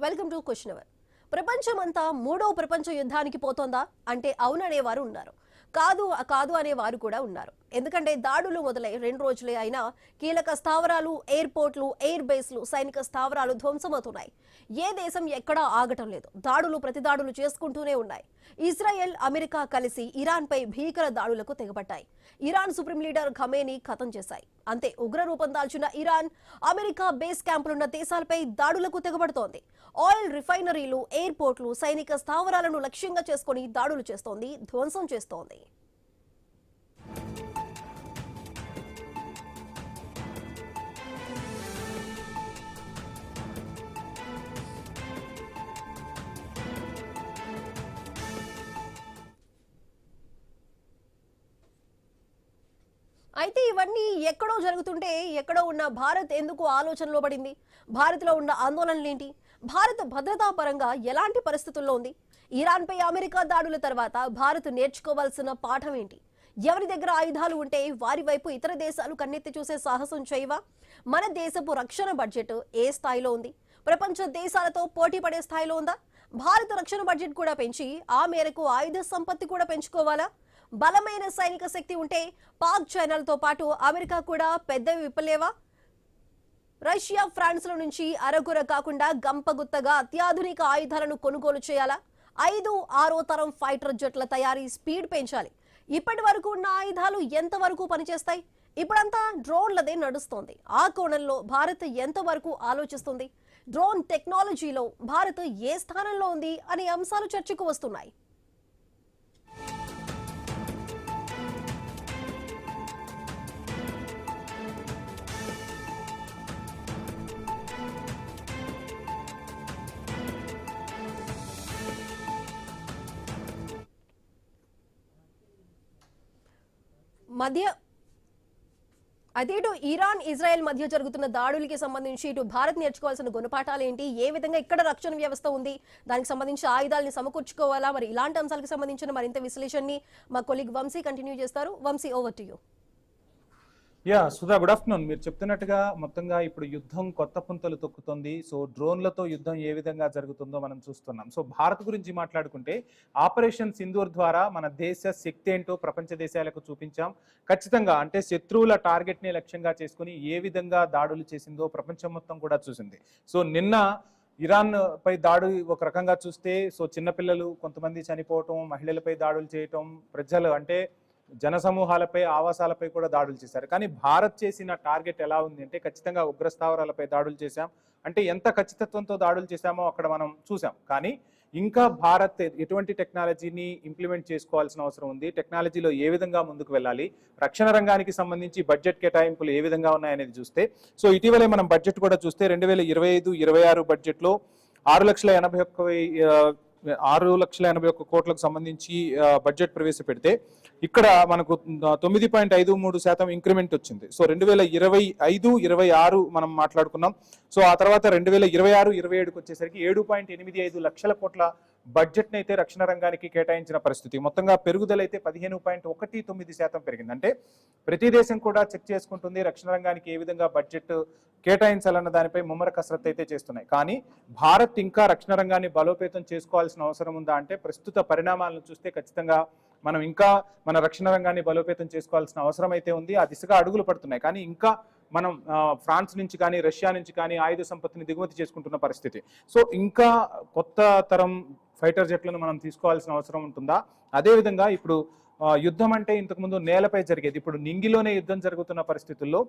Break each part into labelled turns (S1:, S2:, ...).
S1: Welcome to question hour. ప్రపంచమంతా మూడో ప్రపంచ యుద్ధానికి పోతోందా అంటే అవుననేవారు ఉన్నారు, కాదు అనేవారు కూడా ఉన్నారు. ఎందుకంటే దాడులు మొదలై 2 రోజులే అయినా కీలక స్థావరాలు, ఎయిర్పోర్ట్లు, ఎయిర్ బేస్లు, సైనిక స్థావరాలు ధ్వంసమవుతున్నాయి. ఏ దేశం ఎక్కడా ఆగటం లేదు. దాడులు ప్రతిదాడులు చేసుకుంటూనే ఉన్నాయి. ఇజ్రాయెల్, అమెరికా కలిసి ఇరాన్ పై భీకర దాడులకు తెగబడ్డాయి. ఇరాన్ సుప్రీం లీడర్ ఖమేనీ ఖతం చేశాయి. అంతే, ఉగ్ర రూపం దాల్చిన ఇరాన్ అమెరికా బేస్ క్యాంపులున్న దేశాలపై దాడులకు తెగబడుతోంది. ఆయిల్ రిఫైనరీలు, ఎయిర్పోర్ట్లు, సైనిక స్థావరాలను లక్ష్యంగా చేసుకుని దాడులు చేస్తోంది, ధ్వంసం చేస్తోంది. అయితే ఇవన్నీ ఎక్కడో జరుగుతుంటే ఎక్కడో ఉన్న భారత్ ఎందుకు ఆలోచనలో పడింది? భారత్లో ఉన్న ఆందోళనలేంటి? భారత్ భద్రతా పరంగా ఎలాంటి పరిస్థితుల్లో ఉంది? ఇరాన్పై అమెరికా దాడుల తర్వాత భారత్ నేర్చుకోవాల్సిన పాఠం ఏంటి? ఎవరి దగ్గర ఆయుధాలు ఉంటే వారి వైపు ఇతర దేశాలు కన్నెత్తి చూసే సాహసం చేయవా? మన దేశపు రక్షణ బడ్జెట్ ఏ స్థాయిలో ఉంది? ప్రపంచ దేశాలతో పోటీ పడే స్థాయిలో ఉందా? భారత రక్షణ బడ్జెట్ కూడా పెంచి ఆ మేరకు ఆయుధ సంపత్తి కూడా పెంచుకోవాలా? బలమైన సైనిక శక్తి ఉంటే పాక్, చైనాలతో పాటు అమెరికా కూడా పెద్దవి విప్పలేవా? రష్యా, ఫ్రాన్స్ల నుంచి అరగుర కాకుండా గంపగుత్తగా అత్యాధునిక ఆయుధాలను కొనుగోలు చేయాలా? 5, 6వ తరం ఫైటర్ జెట్ల తయారీ స్పీడ్ పెంచాలి. ఇప్పటి వరకు ఉన్న ఆయుధాలు ఎంతవరకు పనిచేస్తాయి? ఇప్పుడంతా డ్రోన్లదే నడుస్తోంది. ఆ కోణంలో భారత్ ఎంతవరకు ఆలోచిస్తుంది? డ్రోన్ టెక్నాలజీలో భారత్ ఏ స్థానంలో ఉంది అనే అంశాలు చర్చకు వస్తున్నాయి. అదే ఇటు ఇరాన్, ఇజ్రాయెల్ మధ్య జరుగుతున్న దాడులకి సంబంధించి ఇటు భారత్ నేర్చుకోవాల్సిన గుణపాఠాలు ఏంటి? ఏ విధంగా ఇక్కడ రక్షణ వ్యవస్థ ఉంది? దానికి సంబంధించి ఆయుధాలని సమకూర్చుకోవాలా? మరి ఇలాంటి అంశాలకు సంబంధించిన మరింత విశ్లేషణని మా కొలీగ్ వంశీ కంటిన్యూ చేస్తారు. Vamshi, over to you.
S2: Sudha, good afternoon. మీరు చెప్తున్నట్టుగా మొత్తంగా ఇప్పుడు యుద్ధం కొత్త పుంతలు తొక్కుతుంది. సో డ్రోన్లతో యుద్ధం ఏ విధంగా జరుగుతుందో మనం చూస్తున్నాం. సో భారత్ గురించి మాట్లాడుకుంటే ఆపరేషన్ సింధూర్ ద్వారా మన దేశ శక్తి ఏంటో ప్రపంచ దేశాలకు చూపించాం. ఖచ్చితంగా అంటే శత్రువుల టార్గెట్ని లక్ష్యంగా చేసుకుని ఏ విధంగా దాడులు చేసిందో ప్రపంచం మొత్తం కూడా చూసింది. సో నిన్న ఇరాన్ పై దాడి ఒక రకంగా చూస్తే చిన్నపిల్లలు కొంతమంది చనిపోవటం, మహిళలపై దాడులు చేయటం, ప్రజలు అంటే జనసమూహాలపై, ఆవాసాలపై కూడా దాడులు చేశారు. కానీ భారత్ చేసిన టార్గెట్ ఎలా ఉంది అంటే ఖచ్చితంగా ఉగ్రస్థావరాలపై దాడులు చేశాం. అంటే ఎంత ఖచ్చితత్వంతో దాడులు చేశామో అక్కడ మనం చూసాం. కానీ ఇంకా భారత్ ఎటువంటి టెక్నాలజీని ఇంప్లిమెంట్ చేసుకోవాల్సిన అవసరం ఉంది, టెక్నాలజీలో ఏ విధంగా ముందుకు వెళ్ళాలి, రక్షణ రంగానికి సంబంధించి బడ్జెట్ కేటాయింపులు ఏ విధంగా ఉన్నాయనేది చూస్తే ఇటీవలే మనం బడ్జెట్ కూడా చూస్తే 2025-26 బడ్జెట్లో 6,81,కోట్లకు సంబంధించి బడ్జెట్ ప్రవేశపెడితే ఇక్కడ మనకు 9.53% ఇంక్రిమెంట్ వచ్చింది. 2025-26 మనం మాట్లాడుకున్నాం. ఆ తర్వాత 2026-27కి వచ్చేసరికి 7.85 లక్షల కోట్ల బడ్జెట్ని అయితే రక్షణ రంగానికి కేటాయించిన పరిస్థితి. మొత్తంగా పెరుగుదల అయితే 15.19% పెరిగింది. అంటే ప్రతి దేశం కూడా చెక్ చేసుకుంటుంది రక్షణ రంగానికి ఏ విధంగా బడ్జెట్ కేటాయించాలన్న దానిపై ముమ్మర కసరత్తు అయితే చేస్తున్నాయి. కానీ భారత్ ఇంకా రక్షణ రంగాన్ని బలోపేతం చేసుకోవాల్సిన అవసరం ఉందా అంటే ప్రస్తుత పరిణామాలను చూస్తే ఖచ్చితంగా మనం ఇంకా మన రక్షణ రంగాన్ని బలోపేతం చేసుకోవాల్సిన అవసరం అయితే ఉంది. ఆ దిశగా అడుగులు పడుతున్నాయి. కానీ ఇంకా మనం ఫ్రాన్స్ నుంచి కానీ, రష్యా నుంచి కానీ ఆయుధ సంపత్తిని దిగుమతి చేసుకుంటున్న పరిస్థితి. ఇంకా కొత్త తరం ఫైటర్ జెట్లను మనం తీసుకోవాల్సిన అవసరం ఉంటుందా? అదేవిధంగా ఇప్పుడు యుద్ధం అంటే ఇంతకుముందు నేలపై జరిగేది, ఇప్పుడు నింగిలోనే యుద్ధం జరుగుతున్న పరిస్థితుల్లో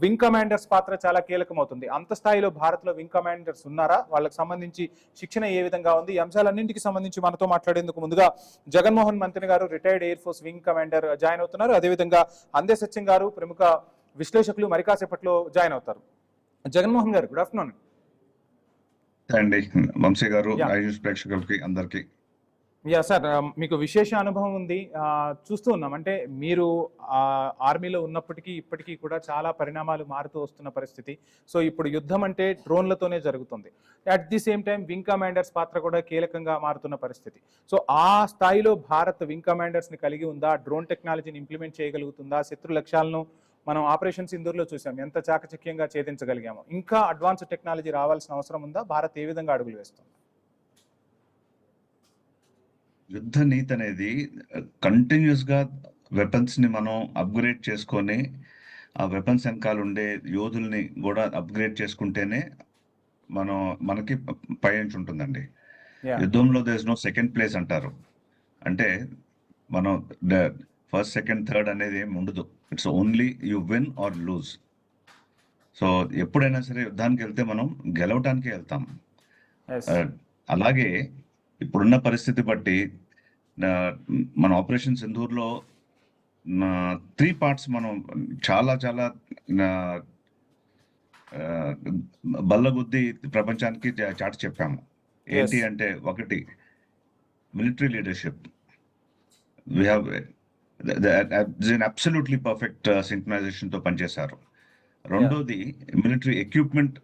S2: వింగ్ కమాండర్స్ పాత్ర చాలా కీలకమవుతుంది. అంత స్థాయిలో భారత్లో వింగ్ కమాండర్స్ ఉన్నారా? వాళ్ళకి సంబంధించి శిక్షణ ఏ విధంగా ఉంది? ఈ అంశాలన్నింటికి సంబంధించి మనతో మాట్లాడేందుకు ముందుగా జగన్మోహన్ మంత్రి గారు, retired air force wing commander join అవుతున్నారు. అదేవిధంగా అందే సత్యం గారు, ప్రముఖ విశ్లేషకులు, మరి కాసేపట్లో జాయిన్ అవుతారు. జగన్మోహన్ గారు, గుడ్ ఆఫ్టర్నూన్
S3: అండి. వంశీ గారు, ప్రేక్షకులకి అందరికీ
S2: సార్, మీకు విశేష అనుభవం ఉంది, చూస్తూ ఉన్నాం. అంటే మీరు ఆర్మీలో ఉన్నప్పటికీ ఇప్పటికీ కూడా చాలా పరిణామాలు మారుతూ వస్తున్న పరిస్థితి. ఇప్పుడు యుద్ధం అంటే డ్రోన్లతోనే జరుగుతుంది. At the same time wing commanders పాత్ర కూడా కీలకంగా మారుతున్న పరిస్థితి. ఆ స్థాయిలో భారత్ వింగ్ కమాండర్స్ని కలిగి ఉందా? డ్రోన్ టెక్నాలజీని ఇంప్లిమెంట్ చేయగలుగుతుందా? శత్రు లక్ష్యాలను మనం ఆపరేషన్ సింధూర్లో చూసాం ఎంత చాకచక్యంగా ఛేదించగలిగాము. ఇంకా అడ్వాన్స్ టెక్నాలజీ రావాల్సిన అవసరం ఉందా? భారత్ ఏ విధంగా అడుగులు వేస్తుంది?
S3: యుద్ధ నీతి అనేది కంటిన్యూస్ గా వెపన్స్ ని మనం అప్గ్రేడ్ చేసుకొని ఆ వెపన్స్ వెనకాల ఉండే యోధుల్ని కూడా అప్గ్రేడ్ చేసుకుంటేనే మనకి పైనుంచి ఉంటుందండి. యుద్ధంలో there is no second place అంటారు. అంటే మనం ఫస్ట్ సెకండ్ థర్డ్ అనేది ఏమి ఉండదు. It's only you win or lose. So ఎప్పుడైనా సరే యుద్ధానికి వెళ్తే మనం గెలవటానికి వెళ్తాం. అలాగే ఇప్పుడున్న పరిస్థితి బట్టి మన ఆపరేషన్ సింధూర్లో 3 పార్ట్స్ మనం చాలా చాలా బల్లగుద్ది ప్రపంచానికి చాటి చెప్పాము. ఏంటి అంటే, ఒకటి military leadership, we have absolutely perfect synchronisation తో పనిచేశారు. రెండోది మిలిటరీ ఎక్విప్మెంట్,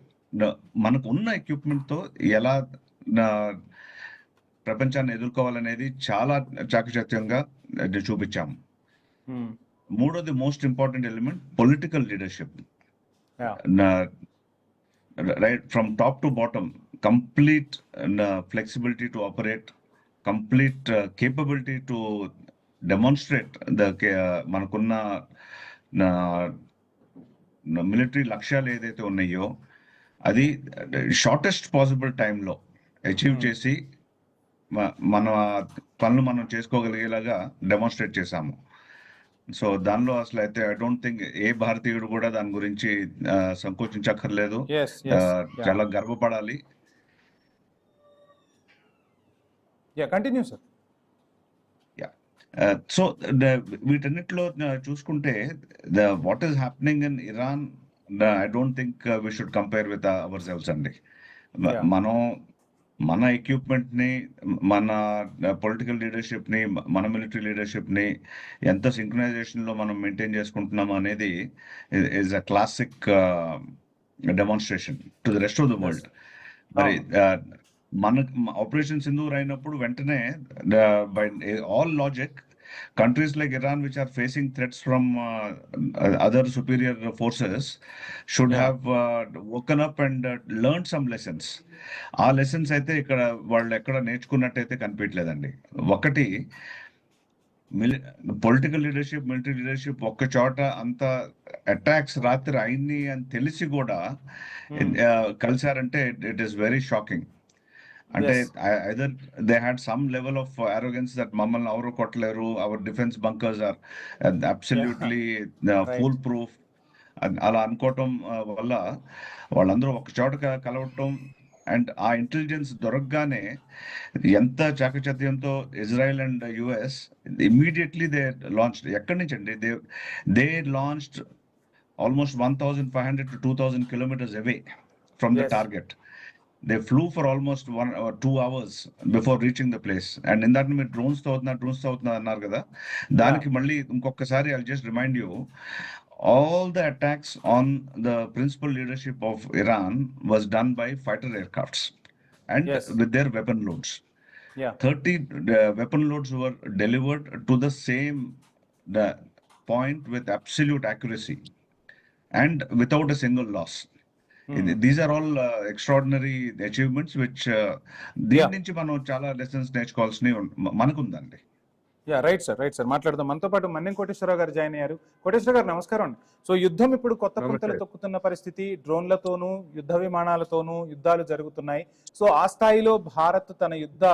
S3: మనకు ఉన్న ఎక్విప్మెంట్ తో ఎలా ప్రపంచాన్ని ఎదుర్కోవాలనేది చాలా చాకచక్యంగా చూపించాము. మూడోది most important element political leadership. Right from top to bottom, complete flexibility to operate, complete capability to demonstrate మనకున్న మిలిటరీ లక్ష్యాలు ఏదైతే ఉన్నాయో అది షార్టెస్ట్ పాసిబుల్ టైంలో అచీవ్ చేసి మన పనులు మనం చేసుకోగలిగేలాగా డెమాన్స్ట్రేట్ చేశాము. సో దానిలో అసలు అయితే ఐ డోంట్ థింక్ ఏ భారతీయుడు కూడా దాని గురించి సంకోచించక్కర్లేదు, చాలా గర్వపడాలి.
S2: Continue sir.
S3: సో వీటన్నిటిలో చూసుకుంటే what is happening in Iran, I don't think we should compare with our cells అండి. మన ఎక్విప్మెంట్ ని, మన పొలిటికల్ లీడర్షిప్ ని, మన మిలిటరీ లీడర్షిప్ ని ఎంత సింక్రనైజేషన్ లో మనం మెయింటైన్ చేసుకుంటున్నాం అనేది is a classic demonstration to the rest of the world. మరి మన ఆపరేషన్ సింధూర్ అయినప్పుడు వెంటనే by all logic, countries like Iran, which are facing threats from other superior forces, should have woken up and learned some lessons. ఆ lessons అయితే ఇక్కడ వాళ్ళు ఎక్కడ నేర్చుకున్నట్టయితే కనిపించలేదండి. ఒకటి, పొలిటికల్ లీడర్షిప్, మిలిటరీ లీడర్షిప్ ఒక్క చోట అంత అటాక్స్ రాత్రి అయింది అని తెలిసి కూడా కలిసారంటే ఇట్ ఈస్ వెరీ షాకింగ్. అంటే either they had some level of arrogance that మమ్మల్ని ఎవరు కొట్టలేరు, our defence bunkers are absolutely foolproof, అలా అనుకోవటం వల్ల వాళ్ళందరూ ఒక చోట కలవటం అండ్ ఆ ఇంటెలిజెన్స్ దొరకగానే ఎంత చాకచక్యంతో Israel and US immediately they launched. ఎక్కడి నుంచి అండి? They launched almost 1,500 to 2,000 kilometers away from the target. They flew for almost 1 or 2 hours before reaching the place. And in that మీరు డ్రోన్స్ తో అన్నారు కదా, దానికి మళ్ళీ ఇంకొకసారి I'll just remind you, all the attacks on the principal leadership of Iran was done by fighter aircrafts and with their weapon loads. 30 weapon loads were delivered to the same point with absolute accuracy and without a single loss. These are all extraordinary achievements which దీని నుంచి మనం చాలా lessons నేర్చుకోవాల్సినవి మనకుందండి.
S2: Right sir మాట్లాడదాం. మనతో పాటు మన్నెం కోటేశ్వరరావు గారు join అయ్యారు. కోటేశ్వర గారు నమస్కారం అండి. సో యుద్ధం ఇప్పుడు కొత్త పుంతలు తొక్కుతున్న పరిస్థితి, డ్రోన్లతోనూ యుద్ధ విమానాలతోనూ యుద్ధాలు జరుగుతున్నాయి. సో ఆ స్థాయిలో భారత్ తన యుద్ధ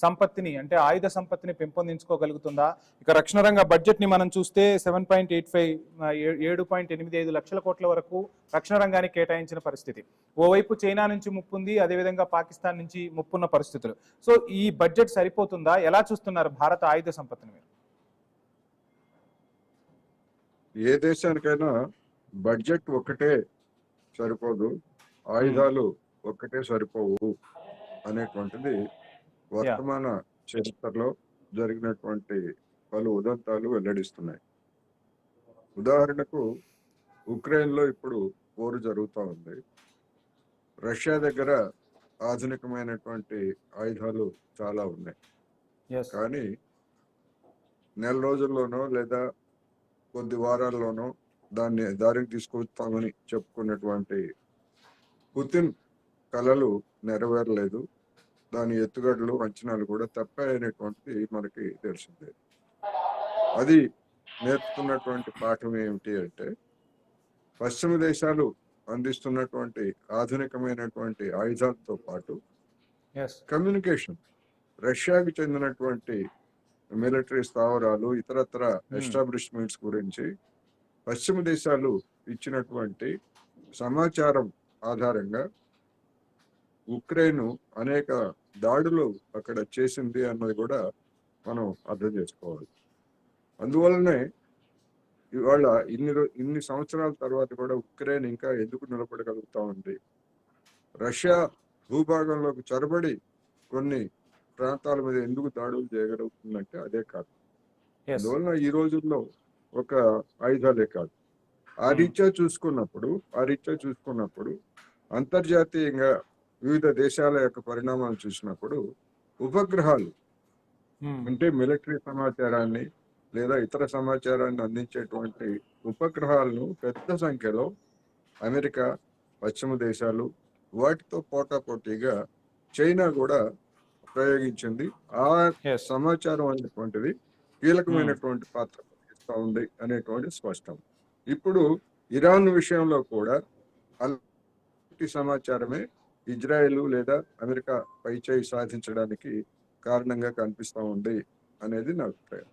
S2: సంపత్తిని, అంటే ఆయుధ సంపత్తిని పెంపొందించుకోగలుగుతుందా? ఇక రక్షణ రంగ బడ్జెట్ ని మనం చూస్తే 7.85 లక్షల కోట్ల వరకు రక్షణ రంగానికి కేటాయించిన పరిస్థితి. ఓవైపు చైనా నుంచి ముప్పుంది, అదేవిధంగా పాకిస్తాన్ నుంచి ముప్పున్న పరిస్థితులు. సో ఈ బడ్జెట్ సరిపోతుందా? ఎలా చూస్తున్నారు భారత ఆయుధ సంపత్తిని మీరు?
S4: ఏ దేశానికైనా బడ్జెట్ ఒక్కటే సరిపోదు, ఆయుధాలు ఒక్కటే సరిపోవు అనేటువంటిది వర్తమాన చరిత్రలో జరిగినటువంటి పలు ఉదంతాలు వెల్లడిస్తున్నాయి. ఉదాహరణకు ఉక్రెయిన్లో ఇప్పుడు పోరు జరుగుతూ ఉంది. రష్యా దగ్గర ఆధునికమైనటువంటి ఆయుధాలు చాలా ఉన్నాయి. కానీ నెల రోజుల్లోనో లేదా కొద్ది వారాల్లోనో దాన్ని దారికి తీసుకొస్తామని చెప్పుకున్నటువంటి పుతిన్ కలలు నెరవేరలేదు. దాని ఎత్తుగడలు అంచనాలు కూడా తప్పాయనేటువంటిది మనకి తెలిసిందే. అది నేర్పుతున్నటువంటి పాఠం ఏమిటి అంటే, పశ్చిమ దేశాలు అందిస్తున్నటువంటి ఆధునికమైనటువంటి ఆయుధాలతో పాటు
S2: ఎస్
S4: కమ్యూనికేషన్, రష్యాకి చెందినటువంటి మిలిటరీ స్థావరాలు, ఇతరత్ర ఎస్టాబ్లిష్మెంట్స్ గురించి పశ్చిమ దేశాలు ఇచ్చినటువంటి సమాచారం ఆధారంగా ఉక్రెయిన్ అనేక దాడులు అక్కడ చేసింది అన్నది కూడా మనం అర్థం చేసుకోవాలి. అందువల్లనే ఇవాళ ఇన్ని సంవత్సరాల తర్వాత కూడా ఉక్రెయిన్ ఇంకా ఎందుకు నిలబడగలుగుతా ఉంది? రష్యా భూభాగంలోకి చొరబడి కొన్ని ప్రాంతాల మీద ఎందుకు దాడులు చేయగలుగుతుందంటే అదే కాదు.
S2: ఎస్
S4: అందువలన ఈ రోజుల్లో ఒక ఆయుధాలే కాదు, ఆ రీత్యా చూసుకున్నప్పుడు అంతర్జాతీయంగా వివిధ దేశాల యొక్క పరిణామాలు చూసినప్పుడు ఉపగ్రహాలు అంటే మిలిటరీ సమాచారాన్ని లేదా ఇతర సమాచారాన్ని అందించేటువంటి ఉపగ్రహాలను పెద్ద సంఖ్యలో అమెరికా, పశ్చిమ దేశాలు, వాటితో పోటాపోటీగా చైనా కూడా ప్రయోగించింది. ఆ
S2: ఎస్
S4: సమాచారం అనేటువంటిది కీలకమైనటువంటి పాత్ర పోషిస్తూ ఉంది అనేటువంటి స్పష్టం. ఇప్పుడు ఇరాన్ విషయంలో కూడా అలాంటి సమాచారమే ఇజ్రాయెల్ లేదా అమెరికా పైచేయి సాధించడానికి కారణంగా కనిపిస్తూ ఉంది అనేది నా అభిప్రాయం.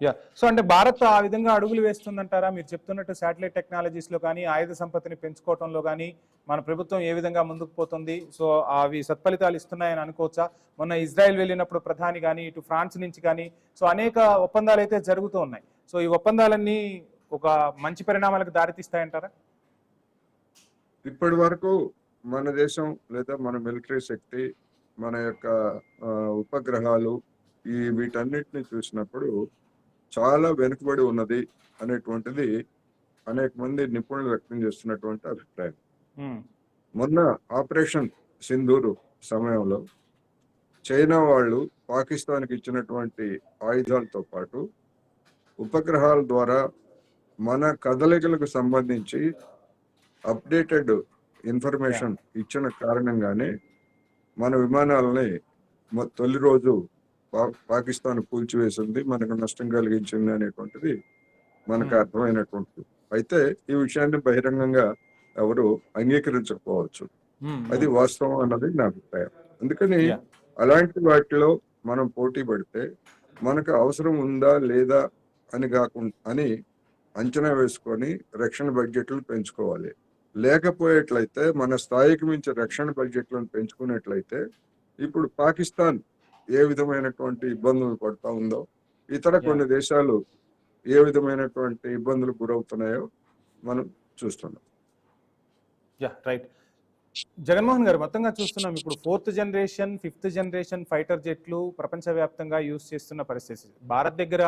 S2: యా, సో అంటే భారత్ ఆ విధంగా అడుగులు వేస్తుందంటారా? మీరు చెప్తున్నట్టు శాటిలైట్ టెక్నాలజీస్ లో కానీ ఆయుధ సంపత్తిని పెంచుకోవడంలో కానీ మన ప్రభుత్వం ఏ విధంగా ముందుకు పోతుంది? సో అవి సత్ఫలితాలు ఇస్తున్నాయని అనుకోవచ్చా? మొన్న ఇజ్రాయెల్ వెళ్ళినప్పుడు ప్రధాని కానీ ఇటు ఫ్రాన్స్ నుంచి కానీ సో అనేక ఒప్పందాలు అయితే జరుగుతూ ఉన్నాయి. సో ఈ ఒప్పందాలన్నీ ఒక మంచి పరిణామాలకు దారితీస్తాయంటారా?
S4: ఇప్పటి వరకు మన దేశం లేదా మన మిలిటరీ శక్తి, మన యొక్క ఉపగ్రహాలు వీటన్నిటిని చూసినప్పుడు చాలా వెనుకబడి ఉన్నది అనేటువంటిది అనేక మంది నిపుణులు వ్యక్తం చేస్తున్నటువంటి అభిప్రాయం. మొన్న ఆపరేషన్ సింధూరు సమయంలో చైనా వాళ్ళు పాకిస్తాన్కి ఇచ్చినటువంటి ఆయుధాలతో పాటు ఉపగ్రహాల ద్వారా మన కదలికలకు సంబంధించి అప్డేటెడ్ ఇన్ఫర్మేషన్ ఇచ్చిన కారణంగానే మన విమానాలని తొలి రోజు పాకిస్తాన్ కూల్చివేసింది, మనకు నష్టం కలిగించింది అనేటువంటిది మనకు అర్థమైనటువంటిది. అయితే ఈ విషయాన్ని బహిరంగంగా ఎవరు అంగీకరించకపోవచ్చు, అది వాస్తవం అన్నది నా అభిప్రాయం. అందుకని అలాంటి వాటిలో మనం పోటీ పడితే మనకు అవసరం ఉందా లేదా అని అంచనా వేసుకొని రక్షణ బడ్జెట్లు పెంచుకోవాలి. లేకపోయేట్లయితే మన స్థాయికి మించి రక్షణ బడ్జెట్లను పెంచుకున్నట్లయితే ఇప్పుడు పాకిస్తాన్ ఏ విధమైనటువంటి ఇబ్బందులు పడుతూ ఉందో, ఇతర కొన్ని దేశాలు ఏ విధమైనటువంటి ఇబ్బందులు గురవుతున్నాయో మనం చూస్తున్నాం.
S2: రైట్. జగన్మోహన్ గారు, మొత్తంగా చూస్తున్నాం ఇప్పుడు 4th generation 5th generation fighter జెట్లు ప్రపంచవ్యాప్తంగా యూజ్ చేస్తున్న పరిస్థితి. భారత్ దగ్గర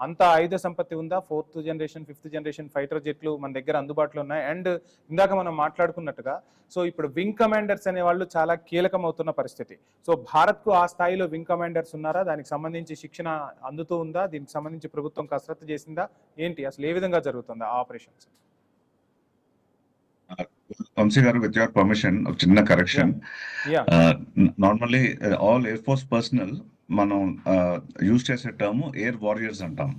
S2: అంత ఆయుధ సంపత్తి ఉందా? 4th generation 5th generation fighter జెట్లు మన దగ్గర అందుబాటులో ఉన్నాయి. అండ్ ఇందాక మనం మాట్లాడుకున్నట్టుగా సో ఇప్పుడు వింగ్ కమాండర్స్ అనే వాళ్ళు చాలా కీలకం అవుతున్న పరిస్థితి. సో భారత్కు ఆ స్థాయిలో వింగ్ కమాండర్స్ ఉన్నారా? దానికి సంబంధించి శిక్షణ అందుతూ ఉందా? దీనికి సంబంధించి ప్రభుత్వం కసరత్తు చేసిందా? ఏంటి అసలు ఏ విధంగా జరుగుతుంది ఆ ఆపరేషన్స్?
S3: వంశీ గారు, విత్ యువర్ పర్మిషన్ ఒక చిన్న correction. Normally all air force personal మనం యూజ్ చేసే టర్మ్ ఎయిర్ వారియర్స్ అంటాం.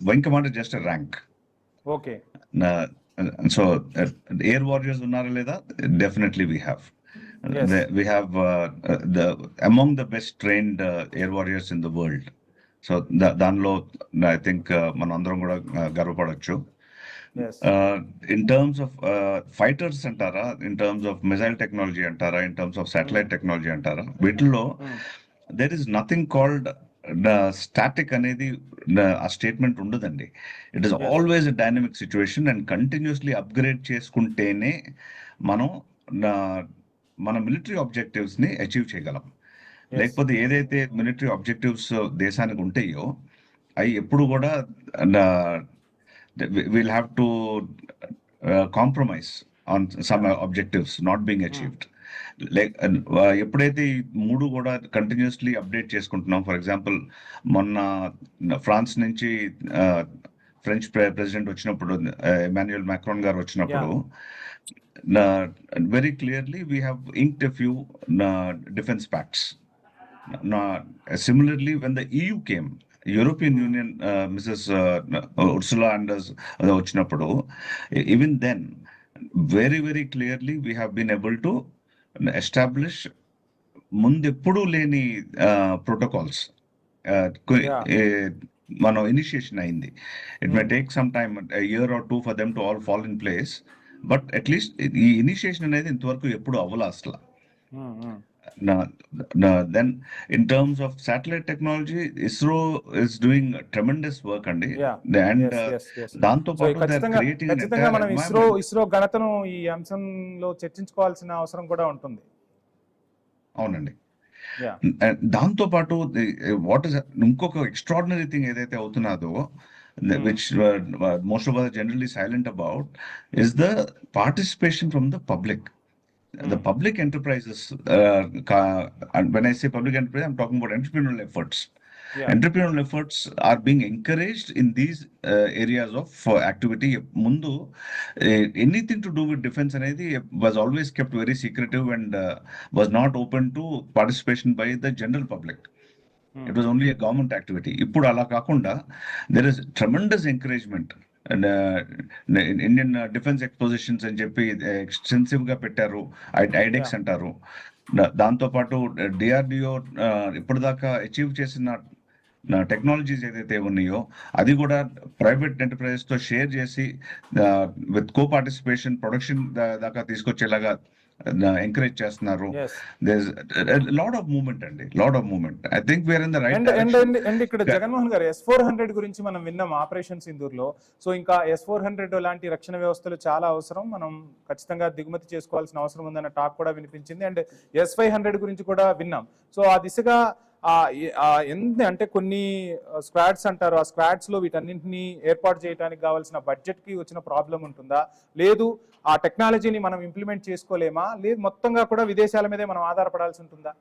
S3: Wing commander just rank.
S2: Okay.
S3: So air warriors ఉన్నారా లేదా? Definitely we have. We have among the best trained air warriors in the world. So దానిలో I think మనం అందరం కూడా గర్వపడొచ్చు. In terms of fighters అంటారా, in terms of missile technology అంటారా, in terms of satellite technology అంటారా, వీటిల్లో there is nothing called static అనేది ఆ స్టేట్మెంట్ ఉండదండి. It is always a dynamic situation and continuously upgrade చేసుకుంటేనే మనం మన మిలిటరీ ఆబ్జెక్టివ్స్ ని అచీవ్ చేయగలం. లేకపోతే ఏదైతే మిలిటరీ ఆబ్జెక్టివ్స్ దేశానికి ఉంటాయో అవి ఎప్పుడు కూడా will have to compromise on some objectives not being achieved. ఎప్పుడైతే ఈ మూడు కూడా కంటిన్యూస్లీ అప్డేట్ చేసుకుంటున్నాం, ఫర్ ఎగ్జాంపుల్ మొన్న ఫ్రాన్స్ నుంచి ఫ్రెంచ్ ప్రెసిడెంట్ వచ్చినప్పుడు, ఎమాన్యుయల్ మ్యాక్రాన్ గారు వచ్చినప్పుడు, very clearly we have inked a few defence pacts. Similarly, when the EU came, European Union, Mrs. Ursula Anders వచ్చినప్పుడు, even then, very, very clearly we have been able to establish ముందెప్పుడు లేని protocols మనం initiation అయింది. It may take some time, year are 2 for them to all fall in place, but at least ఈ initiation అనేది ఇంతవరకు ఎప్పుడు అవ్వలా అసలు. Then in terms of satellite technology, ISRO is doing tremendous work అండి. And దాంతో పాటు they are creating an entire
S2: మనం
S3: environment.
S2: ISRO ఘనతను ఈ అంశంలో చర్చించుకోవాల్సిన అవసరం కూడా ఉంటుంది.
S3: అవునండి. దాంతో పాటు వాట్ ఇస్ ఇంకొక ఎక్స్ట్రాడినరీ థింగ్ ఏదైతే అవుతున్నదో, which most of us are generally silent about, is the participation from the public. The public enterprises, and when I say public enterprise, I'm talking about entrepreneurial efforts. Entrepreneurial efforts are being encouraged in these areas of activity. Mundu, anything to do with defense anedi was always kept very secretive and was not open to participation by the general public. It was only a government activity. Ippudu ala kakunda, there is tremendous encouragement. And Indian defence expositions అని చెప్పి extensive గా పెట్టారు, ఐడెక్స్ అంటారు. దాంతో పాటు DRDO ఇప్పటిదాకా achieve చేసిన technologies ఏదైతే ఉన్నాయో అది కూడా ప్రైవేట్ ఎంటర్ప్రైజెస్ తో షేర్ చేసి విత్ కో పార్టిసిపేషన్ ప్రొడక్షన్ దాకా తీసుకొచ్చేలాగా ఎంకరేజ్ చేస్తున్నారు. లాట్ ఆఫ్ మూవ్మెంట్ అండి, lot of movement. I think we're in the right direction.
S2: And ఇక్కడ జగన్మోహన్ గారు S-400 గురించి మనం విన్నాం ఆపరేషన్ సింధూర్ లో. సో ఇంకా S-400 లాంటి రక్షణ వ్యవస్థలు చాలా అవసరం, మనం ఖచ్చితంగా దిగుమతి చేసుకోవాల్సిన అవసరం ఉందన్న టాక్ కూడా వినిపించింది. అండ్ S-500 గురించి కూడా విన్నాం. సో ఆ దిశగా అంటే కొన్ని స్క్వాడ్స్ అంటారు, ఆ స్క్వాడ్స్ లో వీటన్నింటినీ ఏర్పాటు చేయడానికి కావాల్సిన బడ్జెట్ కి వచ్చిన ప్రాబ్లం ఉంటుందా, లేదు ఆ టెక్నాలజీని మనం ఇంప్లిమెంట్ చేసుకోలేమా, లేదు మొత్తంగా కూడా విదేశాల మీదే మనం ఆధారపడాల్సి ఉంటుందా?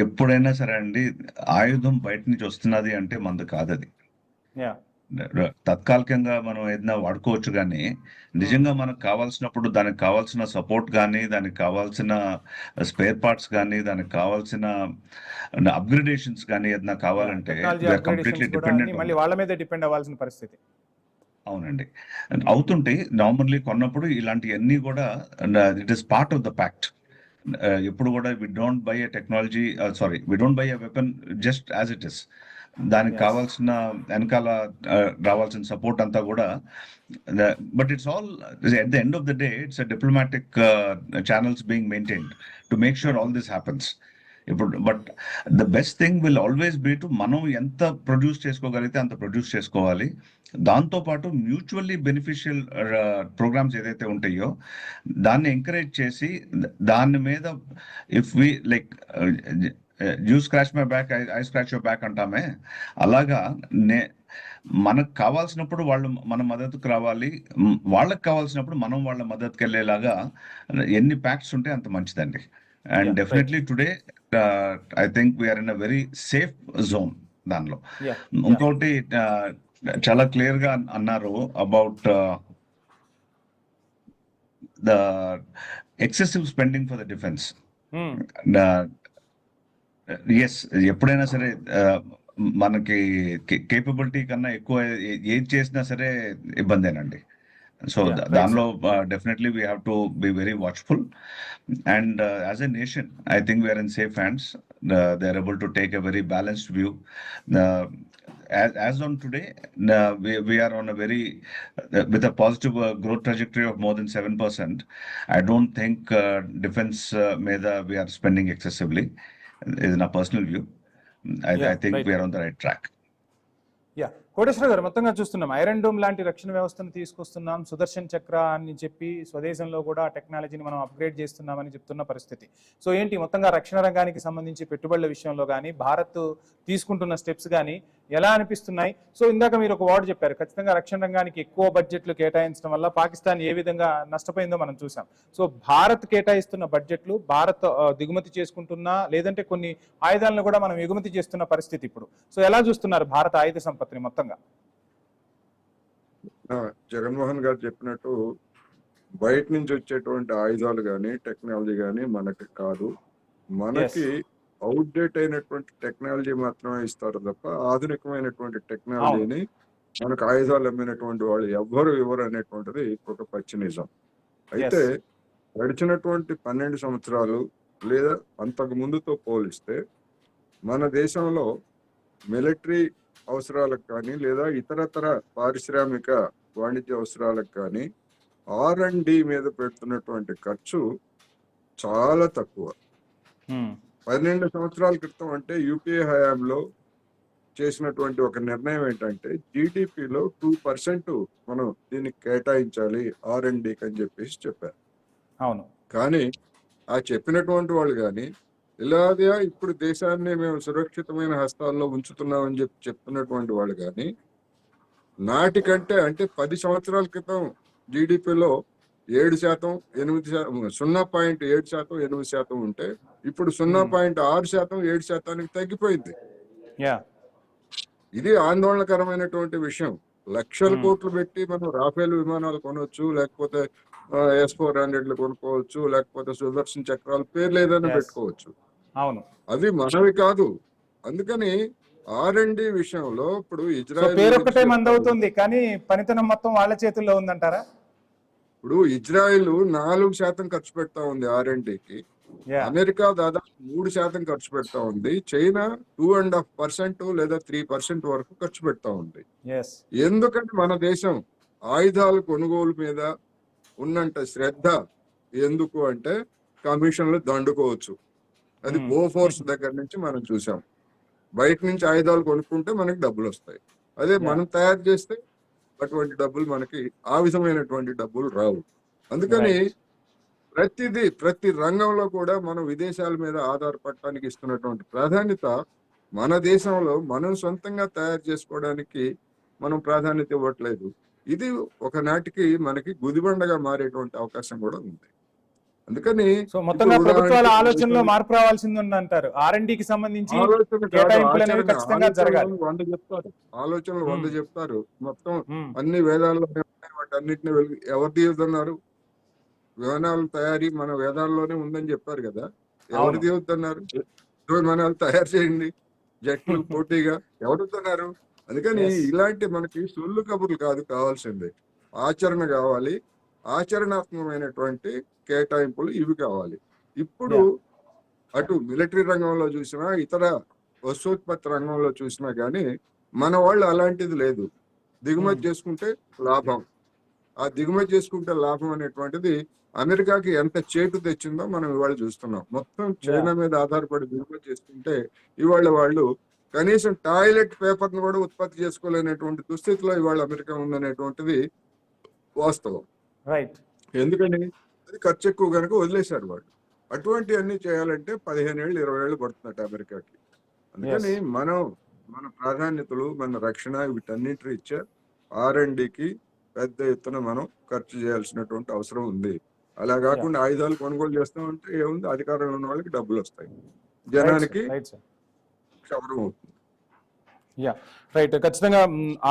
S3: ఎప్పుడైనా సరే అండి, ఆయుధం బయట నుంచి వస్తున్నది అంటే మందు కాదది. తాత్కాలికంగా మనం ఏదైనా వాడుకోవచ్చు, కానీ నిజంగా మనకు కావాల్సినప్పుడు దానికి కావాల్సిన సపోర్ట్ కానీ, దానికి కావాల్సిన స్పేర్ పార్ట్స్ కానీ, దానికి కావాల్సిన అప్గ్రేడేషన్స్ కానీ ఏదైనా కావాలంటే కంప్లీట్లీ డిపెండెంట్,
S2: మళ్ళీ వాళ్ళ మీద డిపెండ్ అవ్వాల్సిన పరిస్థితి.
S3: అవునండి. అవుతుంటే నార్మల్లీ కొన్నప్పుడు ఇలాంటివన్నీ కూడా it is part of the pact. ఎప్పుడు కూడా we don't buy a technology, we don't buy a weapon just as it is. దానికి కావాల్సిన వెనకాల రావాల్సిన సపోర్ట్ అంతా కూడా, but it's all at the end of the day it's a diplomatic channels being maintained to make sure all this happens. ఇప్పుడు but the best thing will always be to మనం ఎంత produce చేసుకోగలిగితే అంత produce చేసుకోవాలి. దాంతోపాటు mutually beneficial programmes ఏదైతే ఉంటాయో దాన్ని ఎంకరేజ్ చేసి, దాని మీద if we like you scratch my back, I scratch your back అంటామే, అలాగా మనకు కావాల్సినప్పుడు వాళ్ళు మన మద్దతుకు రావాలి, వాళ్ళకి కావాల్సినప్పుడు మనం వాళ్ళ మద్దతుకు వెళ్ళేలాగా ఎన్ని ప్యాక్ట్స్ ఉంటే అంత మంచిదండి. And definitely today I think we're in a very safe zone దానిలో. ఇంకోటి చాలా క్లియర్ గా అన్నారు about the excessive spending for the defence. Yes, ఎప్పుడైనా సరే మనకి కేపబిలిటీ కన్నా ఎక్కువ ఏది చేసినా సరే ఇబ్బందేనండి. సో దానిలో definitely we have to be very watchful. And as a nation I think we're in safe hands. They are able to take a very balanced view. As on today, we are on a very with a positive growth trajectory of more than 7%. I don't think defense we are spending excessively. Is my personal view. I think we are on the right track.
S2: Koteswara garu, మొత్తంగా చూస్తున్నాం iron dome లాంటి రక్షణ వ్యవస్థను తీసుకొస్తున్నాం, సుదర్శన్ చక్ర అని చెప్పి స్వదేశంలో కూడా టెక్నాలజీని మనం అప్గ్రేడ్ చేస్తున్నామని చెప్తున్న పరిస్థితి. సో ఏంటి మొత్తంగా రక్షణ రంగానికి సంబంధించి పెట్టుబడుల విషయంలో కానీ, భారత్ తీసుకుంటున్న స్టెప్స్ కానీ ఎలా అనిపిస్తున్నాయి? సో ఇందాక మీరు ఒక వర్డ్ చెప్పారు, ఖచ్చితంగా రక్షణ రంగానికి ఎక్కువ బడ్జెట్లు కేటాయించడం వల్ల పాకిస్తాన్ ఏ విధంగా నష్టపోయిందో మనం చూసాం. సో భారత్ కేటాయిస్తున్న బడ్జెట్లు భారత్ దిగుమతి చేసుకుంటున్నా, లేదంటే కొన్ని ఆయుధాలను కూడా మనం ఎగుమతి చేస్తున్న పరిస్థితి ఇప్పుడు. సో ఎలా చూస్తున్నారు భారత ఆయుధ సంపత్తిని మొత్తంగా?
S4: జగన్మోహన్ గారు చెప్పినట్టు బయట నుంచి వచ్చేటువంటి ఆయుధాలు కానీ టెక్నాలజీ కానీ మనకి కాదు, మనకి అవుట్డేట్ అయినటువంటి టెక్నాలజీ మాత్రమే ఇస్తారు తప్ప ఆధునికమైనటువంటి టెక్నాలజీని మనకు ఆయుధాలు అమ్మినటువంటి వాళ్ళు ఎవ్వరు ఇవ్వరు అనేటువంటిది ఒక పచ్చి నిజం. అయితే గడిచినటువంటి 12 సంవత్సరాలు లేదా అంతకు ముందుతో పోలిస్తే మన దేశంలో మిలిటరీ అవసరాలకు కానీ లేదా ఇతరతర పారిశ్రామిక వాణిజ్య అవసరాలకు కానీ R&D మీద పెడుతున్నటువంటి ఖర్చు చాలా తక్కువ. 12 సంవత్సరాల క్రితం అంటే యూపీఏ హయాంలో చేసినటువంటి ఒక నిర్ణయం ఏంటంటే జీడిపిలో 2% మనం దీనికి కేటాయించాలి R&Dకి అని చెప్పేసి చెప్పారు.
S2: అవును.
S4: కానీ ఆ చెప్పినటువంటి వాళ్ళు కానీ ఇలాగే ఇప్పుడు దేశాన్ని మేము సురక్షితమైన హస్తాల్లో ఉంచుతున్నామని చెప్తున్నటువంటి వాళ్ళు కానీ నాటికంటే అంటే 10 సంవత్సరాల క్రితం జీడిపిలో 7%, 0.7%, 8% ఉంటే ఇప్పుడు 0.6%, 7% తగ్గిపోయింది. ఇది ఆందోళనకరమైనటువంటి విషయం. లక్షల కోట్లు పెట్టి మనం రాఫేల్ విమానాలు కొనవచ్చు, లేకపోతే S-400 కొనుక్కోవచ్చు, లేకపోతే సుదర్శన్ చక్రాలు పేర్లు ఏదైనా పెట్టుకోవచ్చు.
S2: అవును,
S4: అవి మనవి కాదు. అందుకని R&D విషయంలో ఇప్పుడు ఇజ్రాయెల్
S2: పేరు ఒకటే మందవుతుంది కానీ పనితనం మొత్తం వాళ్ళ చేతుల్లో ఉందంటారా?
S4: ఇప్పుడు ఇజ్రాయెల్ 4% ఖర్చు పెడతా ఉంది R&Dకి, అమెరికా దాదాపు 3% ఖర్చు పెడతా ఉంది, చైనా 2.5% లేదా 3% వరకు ఖర్చు పెడతా ఉంది. ఎందుకంటే మన దేశం ఆయుధాల కొనుగోలు మీద ఉన్నంత శ్రద్ధ ఎందుకు అంటే కమిషన్లు దండుకోవచ్చు. అది బోఫోర్స్ దగ్గర నుంచి మనం చూసాం. బయట నుంచి ఆయుధాలు కొనుక్కుంటే మనకి డబ్బులు వస్తాయి. అదే మనం తయారు చేస్తే అటువంటి డబ్బులు మనకి ఆ విధమైనటువంటి డబ్బులు రావు. అందుకని ప్రతి రంగంలో కూడా మనం విదేశాల మీద ఆధారపడటానికి ఇస్తున్నటువంటి ప్రాధాన్యత మన దేశంలో మనం సొంతంగా తయారు చేసుకోవడానికి మనం ప్రాధాన్యత ఇవ్వట్లేదు. ఇది ఒకనాటికి మనకి గుదిబండగా మారేటువంటి అవకాశం కూడా ఉంది. అందుకని
S2: మొత్తంగా ప్రభుత్వాల ఆలోచనలో మార్పు రావాల్సింది అంటారు. R&Dకి సంబంధించి
S4: ఆలోచనలు 100 చెప్తారు, మొత్తం అన్ని వేదాల్లో వాటన్నిటిని ఎవరు తీయొద్దన్నారు? విమానాల తయారీ మన వేదాల్లోనే ఉందని చెప్పారు కదా, ఎవరు తీయొద్దన్నారు? విమానాలు తయారు చేయండి జట్లు పోటీగా, ఎవరుతున్నారు? అందుకని ఇలాంటి మనకి సొల్లు కబుర్లు కాదు కావాల్సిందే, ఆచరణ కావాలి. ఆచరణాత్మకమైనటువంటి కేటాయింపులు ఇవి కావాలి. ఇప్పుడు అటు మిలిటరీ రంగంలో చూసినా ఇతర వస్తోత్పత్తి రంగంలో చూసినా కానీ మన వాళ్ళు అలాంటిది లేదు. దిగుమతి చేసుకుంటే లాభం, ఆ దిగుమతి చేసుకుంటే లాభం అనేటువంటిది అమెరికాకి ఎంత చేటు తెచ్చిందో మనం ఇవాళ చూస్తున్నాం. మొత్తం చైనా మీద ఆధారపడి దిగుమతి చేసుకుంటే ఇవాళ వాళ్ళు కనీసం టాయిలెట్ పేపర్ ను కూడా ఉత్పత్తి చేసుకోలేనటువంటి దుస్థితిలో ఇవాళ అమెరికా ఉందనేటువంటిది వాస్తవం. ఎందుకని అది ఖర్చు ఎక్కువ కనుక వదిలేశారు వాళ్ళు. అటువంటి అన్ని చేయాలంటే 15 ఏళ్ళు 20 ఏళ్ళు పడుతున్నట్టు అమెరికాకి. అందుకని మన ప్రాధాన్యతలు, మన రక్షణ వీటన్నిటి రీత్యా R&Dకి పెద్ద ఎత్తున మనం ఖర్చు చేయాల్సినటువంటి అవసరం ఉంది. అలా కాకుండా ఆయుధాలు కొనుగోలు చేస్తామంటే ఏముంది, అధికారంలో ఉన్న వాళ్ళకి డబ్బులు వస్తాయి, జనానికి క్షవరం అవుతుంది.
S2: ఖచ్చితంగా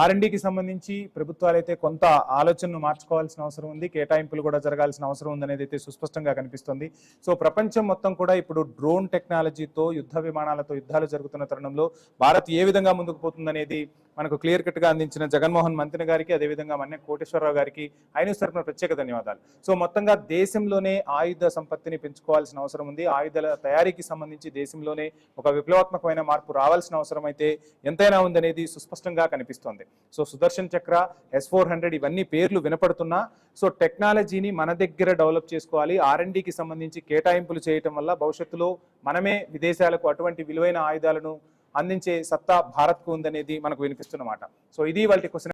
S2: R&Dకి సంబంధించి ప్రభుత్వాలు అయితే కొంత ఆలోచనను మార్చుకోవాల్సిన అవసరం ఉంది, కేటాయింపులు కూడా జరగాల్సిన అవసరం ఉంది అనేది అయితే సుస్పష్టంగా కనిపిస్తుంది. సో ప్రపంచం మొత్తం కూడా ఇప్పుడు డ్రోన్ టెక్నాలజీతో యుద్ధ విమానాలతో యుద్ధాలు జరుగుతున్న తరుణంలో భారత్ ఏ విధంగా ముందుకు పోతుందనేది మనకు క్లియర్ కట్ గా అందించిన జగన్మోహన్ మంత్రి గారికి, అదేవిధంగా మన్నే కోటేశ్వరరావు గారికి ఆయన తరపున ప్రత్యేక ధన్యవాదాలు. సో మొత్తంగా దేశంలోనే ఆయుధ సంపత్తిని పెంచుకోవాల్సిన అవసరం ఉంది. ఆయుధాల తయారీకి సంబంధించి దేశంలోనే ఒక విప్లవాత్మకమైన మార్పు రావాల్సిన అవసరం అయితే ఎంతైనా ఉందనేది సుస్పష్టంగా కనిపిస్తోంది. సో సుదర్శన్ చక్ర, S-400 ఇవన్నీ పేర్లు వినపడుతున్నా సో టెక్నాలజీని మన దగ్గర డెవలప్ చేసుకోవాలి. R&Dకి సంబంధించి కేటాయింపులు చేయటం వల్ల భవిష్యత్తులో మనమే విదేశాలకు అటువంటి విలువైన ఆయుధాలను అందించే సత్తా భారత్కు ఉందనేది మనకు వినిపిస్తున్నమాట. సో ఇది వాళ్ళ క్వశ్చన్.